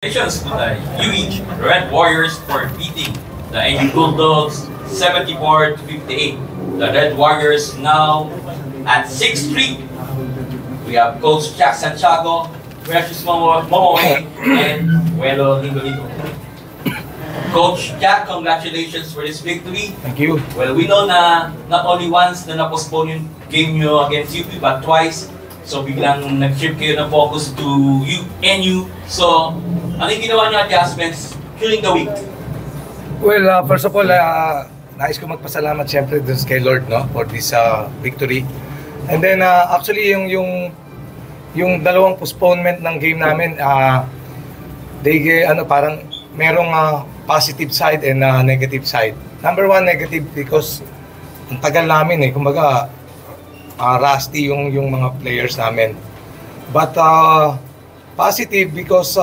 Congratulations to the UH Red Warriors for beating the NU Bulldogs 74 to 58. The Red Warriors now at 6-3. We have Coach Jack Santiago, Precious Momoe, and Welo Lingolito. Coach Jack, congratulations for this victory. Thank you. Well, we know na not only once na na-postpone yung game nyo against UP, but twice. So biglang nag-shift kayo ng focus to NU. So, ano yung ginawa nyo adjustments during the week? Well, first of all, nais ko magpasalamat siyempre dun kay Lord, no, for this victory. And then actually yung dalawang postponement ng game namin, parang merong positive side and negative side. Number one, negative because ang tagal namin kumbaga rusty yung mga players namin. But positive because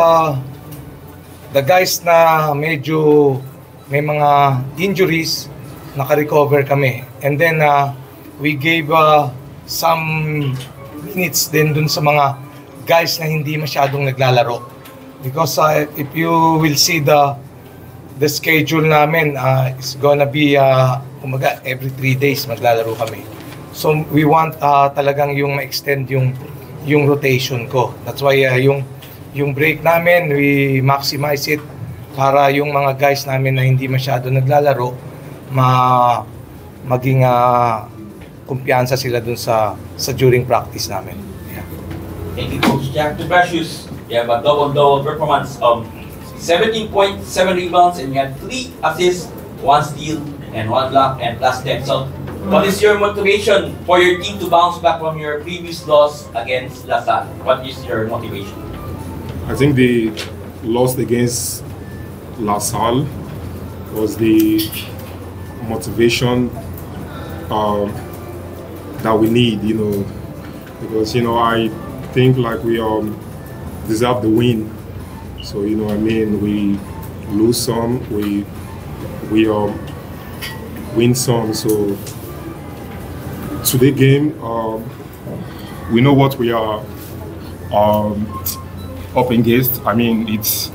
the guys na medyo may mga injuries, naka-recover kami. And then we gave some minutes din dun sa mga guys na hindi masyadong naglalaro. Because if you will see the schedule namin, it's gonna be kumaga every 3 days maglalaro kami. So we want talagang yung ma-extend yung rotation ko. That's why yung break namin, we maximize it para yung mga guys namin na hindi masyado naglalaro maging kumpiyansa sila dun sa during practice namin. Yeah. Thank you, Coach Jack. To Precious, you have a double-double performance of 17.7 rebounds and you had 3 assists, 1 steal, and 1 block, and plus 10. So, what is your motivation for your team to bounce back from your previous loss against LaSalle? What is your motivation? I think the loss against LaSalle was the motivation that we need, because I think like we deserve the win. So we lose some, we win some. So today game, we know what we are up against. I mean, it's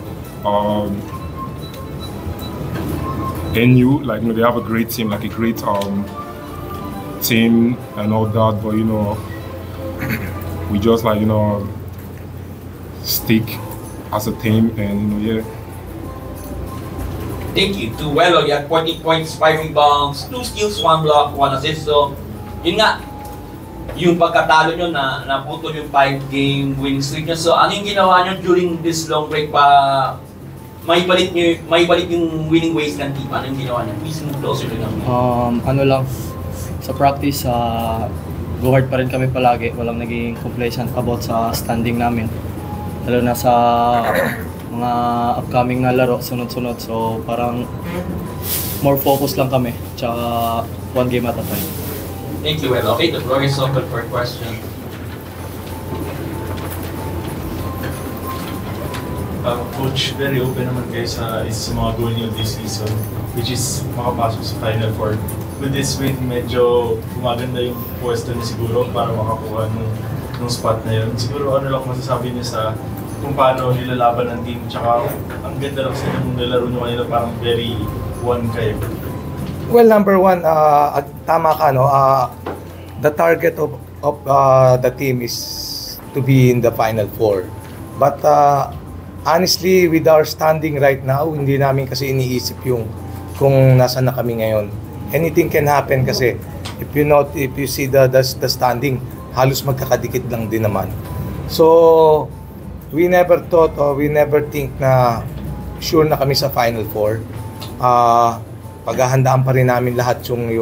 NU, they have a great team, like a great team and all that, but we just stick as a team and yeah. Thank you. To Welo, you had 14 points, 5 rebounds, 2 steals, 1 block, 1 assist. So, yun nga, yung pagkatalo nyo na naputol yung 5-game winning streak nyo. So, ano yung ginawa nyo during this long break pa may balik yung winning ways ng team? Ano yung ginawa nyo? Please move closer to them. Sa practice, go hard pa rin kami palagi. Walang naging complacent about sa standing namin. Lalo na sa mga upcoming na laro, sunod-sunod. So parang more focus lang kami. Tsaka 1 game at a time. Thank you, Well. Okay, the floor is open for questions. Coach, very open naman kayo sa mga goal niyo this season, which is makapasok sa Final Four. With this win, medyo gumaganda yung pwesto niyo siguro para makakuha nung spot na yun. Siguro ano lang masasabi niyo sa kung paano nilalaban ng team, tsaka ang ganda lang sa yung nilaro niyo kanina, parang very one kayo. Well, number one, tama ka, no? The target of the team is to be in the Final Four. But honestly, with our standing right now, hindi namin kasi iniisip kung nasaan na kami ngayon. Anything can happen kasi if you see the standing, halos magkakadikit lang din naman. So we never thought or we never think na sure na kami sa Final Four. Paghahandaan pa rin namin lahat yung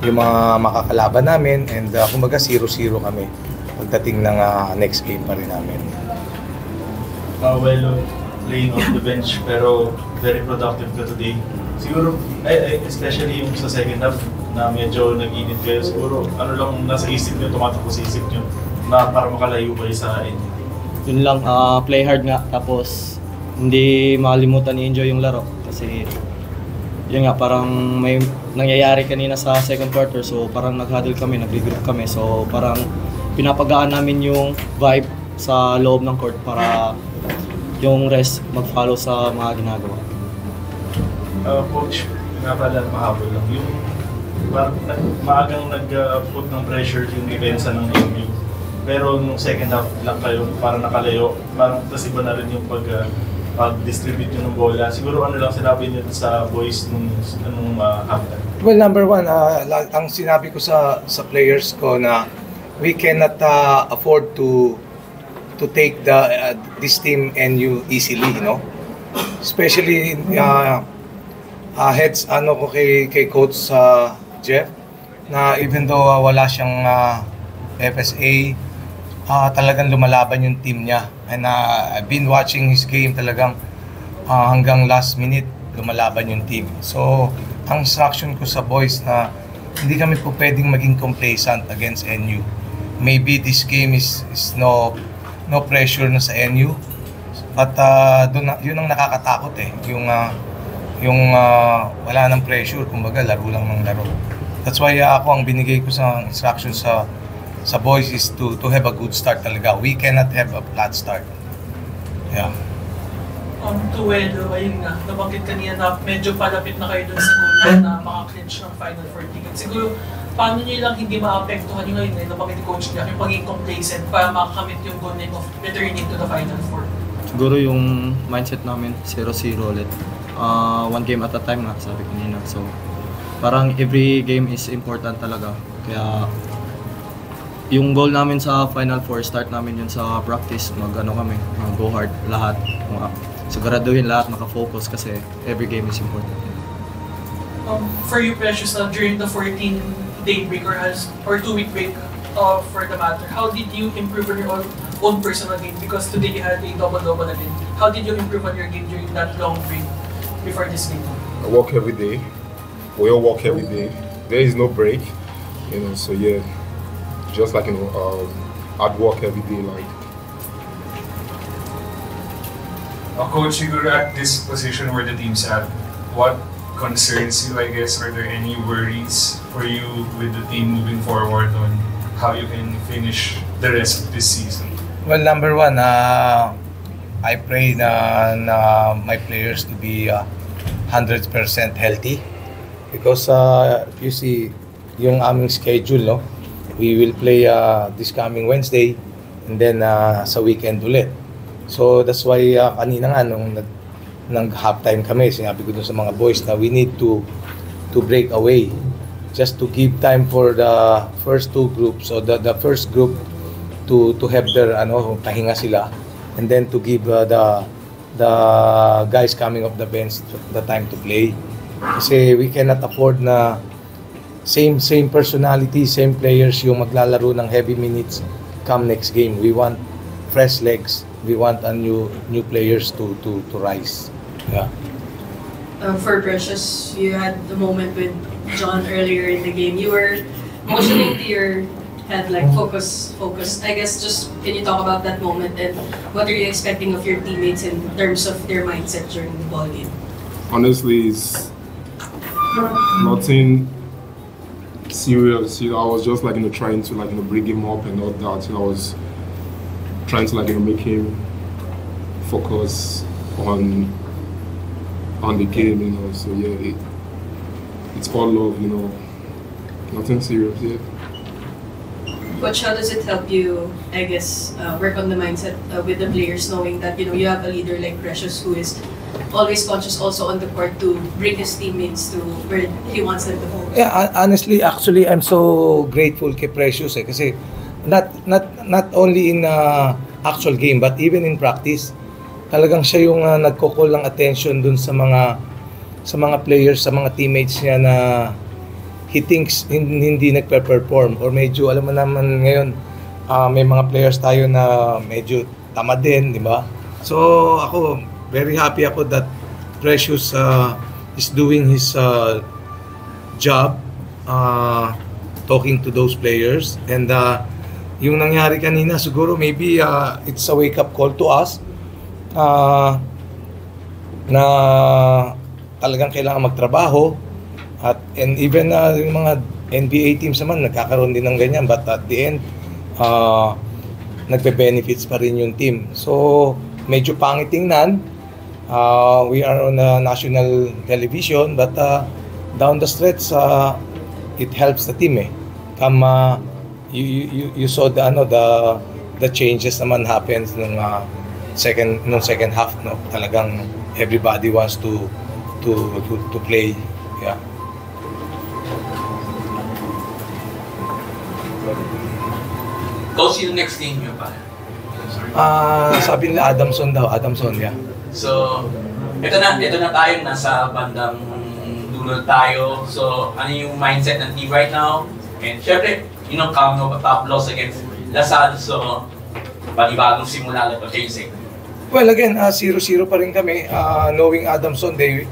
mga makakalaban namin and kumbaga 0-0 kami pagdating ng next game pa rin namin. Well, playing off the bench pero very productive ka today. Siguro, especially yung sa second half na medyo nag-init kayo, siguro ano lang nasa isip nyo, tumatakbo sa isip nyo na para makalayo kayo sa end? Yun lang, play hard nga. Tapos hindi makalimutan i-enjoy yung laro. Kasi yun nga, parang may nangyayari kanina sa second quarter. So parang nag-huddle kami, nag-regroup kami. So parang pinapagaan namin yung vibe sa loob ng court para yung rest mag-follow sa mga ginagawa. Coach, nga pala mahabol lang. Yung parang maagang nag-put ng pressure yung depensa ng MU. Pero nung second half lang kayo, parang nakalayo. Parang tas iba na rin yung pag-distribute nyo ng bola. Siguro ano lang sinabi nyo sa boys nung halftime? Well, number one, ang sinabi ko sa players ko na we cannot afford to take this team NU easily, you know. Especially heads ko kay coach Jeff na even though wala siyang FSA, talagang lumalaban yung team niya. And I've been watching his game, talagang hanggang last minute lumalaban yung team. So, ang instruction ko sa boys na hindi kami po pwedeng maging complacent against NU. Maybe this game is no pressure na sa NU. But yun ang nakakatakot yung wala ng pressure, kumbaga laro lang ng laro. That's why ako ang binigay ko sa instruction sa boys is to have a good start talaga. We cannot have a flat start. Yeah. Tuwelo, ayun nga, nabanggit kanina na medyo palapit na kayo dun sa goal na maka-clinch ng Final Four ticket. Siguro, paano nyo lang hindi maapektuhan yung ngayon, nabanggit ni Coach Jack, yung pagiging complacent para makakamit yung goal name of returning to the Final Four? Siguro yung mindset namin, 0-0 ulit. One game at a time nga, sabi kanina. So, parang every game is important talaga. Kaya, yung goal namin sa Final Four, start namin yun sa practice, go hard, lahat. Siguraduhin lahat makafocus kasi every game is important. For you, Precious, during the 14-day break or 2-week break for the matter, how did you improve on your own personal game? Because today you had a double-double again. How did you improve on your game during that long break before this game? I work every day. We all work every day. There is no break, so yeah, just like I'd work every day like. Coach, siguro at this position where the team's at, what concerns you, I guess? Are there any worries for you with the team moving forward on how you can finish the rest of this season? Well, number one, I pray na my players to be 100% healthy because you see yung aming schedule, no? We will play this coming Wednesday and then sa weekend ulit. So that's why kanina nga nung halftime kami, sinabi ko dun sa mga boys na we need to break away just to give time for the first two groups, so the first group to have their pahinga sila, and then to give the guys coming off the bench the time to play. Kasi we cannot afford na same personality, same players yung maglalaro ng heavy minutes come next game. We want fresh legs. We want new players to rise. Yeah. For Precious, you had the moment with John earlier in the game. You were motioning to your head like focus. I guess just can you talk about that moment and what are you expecting of your teammates in terms of their mindset during the ball game? Honestly, it's nothing serious. I was just trying to bring him up and all that. I was trying to make him focus on the game, So yeah, it's all love, Nothing serious yet. Coach, how does it help you, I guess, work on the mindset with the players, knowing that you have a leader like Precious who is always conscious also on the court to bring his teammates to where he wants them to focus? Yeah, honestly, actually, I'm so grateful kay Precious kasi not only in actual game but even in practice, talagang siya yung nagko-call ng attention dun sa mga players, sa mga teammates niya na he thinks hindi nagpe-perform or medyo alam mo naman ngayon may mga players tayo na medyo tamad din, di ba? So ako very happy ako that Precious is doing his job talking to those players, and yung nangyari kanina siguro maybe it's a wake-up call to us na talagang kailangan magtrabaho and even yung mga NBA teams naman nagkakaroon din ng ganyan, but at the end nagbe-benefits pa rin yung team. So medyo pangit tingnan. We are on national television, but down the stretch, it helps the team. You saw the changes naman happens nung second half, no. Talagang everybody wants to play. Yeah. Coach, yung next game nyo pa? Sabi nila Adamson daw, yeah. So, ito na tayo, nasa bandang dulo tayo. So, ano yung mindset ng team right now? And syempre, coming off a top loss against Lasal, so panibagong simula na purchasing. Well, again, 0-0 pa rin kami. Knowing Adamson, they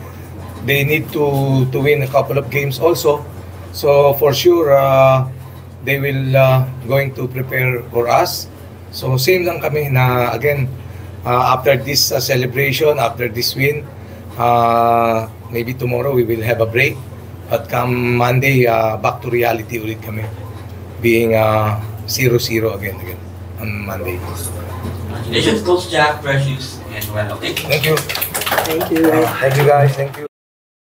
need to win a couple of games also. So, for sure, they will going to prepare for us. So same lang kami na again after this celebration, after this win, maybe tomorrow we will have a break. But come Monday, back to reality ulit kami. Being 0-0 again on Monday. Congratulations, Coach Jack, Precious, and well, okay. Thank you. Thank you. Thank you guys. Thank you.